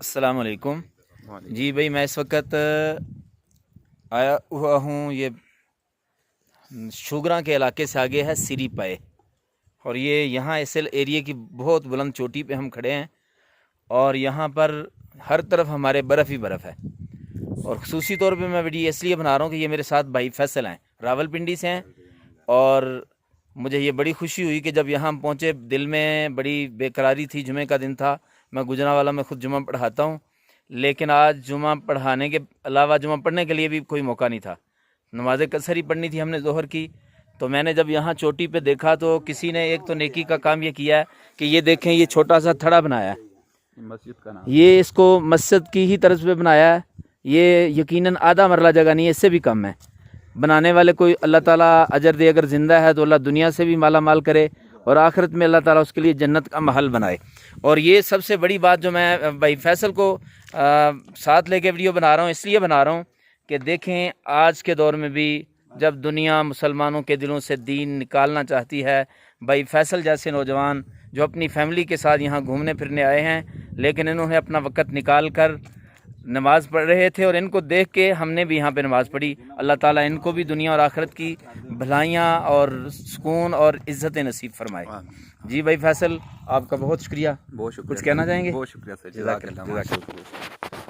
السلام علیکم جی بھائی، میں اس وقت آیا ہوا ہوں یہ شوگراں کے علاقے سے آگے ہے سری پائے، اور یہ یہاں ایسل ایریے کی بہت بلند چوٹی پہ ہم کھڑے ہیں، اور یہاں پر ہر طرف ہمارے برف ہی برف ہے۔ اور خصوصی طور پہ میں ویڈیو اس لیے بنا رہا ہوں کہ یہ میرے ساتھ بھائی فیصل ہیں، راول پنڈی سے ہیں، اور مجھے یہ بڑی خوشی ہوئی کہ جب یہاں ہم پہنچے دل میں بڑی بے قراری تھی۔ جمعہ کا دن تھا، میں گجرانوالہ میں خود جمعہ پڑھاتا ہوں، لیکن آج جمعہ پڑھانے کے علاوہ جمعہ پڑھنے کے لیے بھی کوئی موقع نہیں تھا۔ نماز قصر ہی پڑھنی تھی ہم نے ظہر کی، تو میں نے جب یہاں چوٹی پہ دیکھا تو کسی نے ایک تو نیکی کا کام یہ کیا ہے کہ یہ دیکھیں، یہ چھوٹا سا تھڑا بنایا ہے، مسجد کا نام یہ اس کو مسجد کی ہی طرز پہ بنایا ہے۔ یہ یقیناً آدھا مرلہ جگہ نہیں ہے، اس سے بھی کم ہے۔ بنانے والے کوئی اللہ تعالیٰ اجر دے، اگر زندہ ہے تو اللہ دنیا سے بھی مالا مال کرے، اور آخرت میں اللہ تعالیٰ اس کے لیے جنت کا محل بنائے۔ اور یہ سب سے بڑی بات جو میں بھائی فیصل کو ساتھ لے کے ویڈیو بنا رہا ہوں، اس لیے بنا رہا ہوں کہ دیکھیں آج کے دور میں بھی جب دنیا مسلمانوں کے دلوں سے دین نکالنا چاہتی ہے، بھائی فیصل جیسے نوجوان جو اپنی فیملی کے ساتھ یہاں گھومنے پھرنے آئے ہیں، لیکن انہوں نے اپنا وقت نکال کر نماز پڑھ رہے تھے، اور ان کو دیکھ کے ہم نے بھی یہاں پہ نماز پڑھی۔ اللہ تعالیٰ ان کو بھی دنیا اور آخرت کی بھلائیاں اور سکون اور عزت نصیب فرمائے۔ جی بھائی فیصل، آپ کا بہت شکریہ۔ بہت شکریہ، کچھ کہنا چاہیں گے؟ بہت شکریہ سر، جزاک اللہ۔ جزاک اللہ۔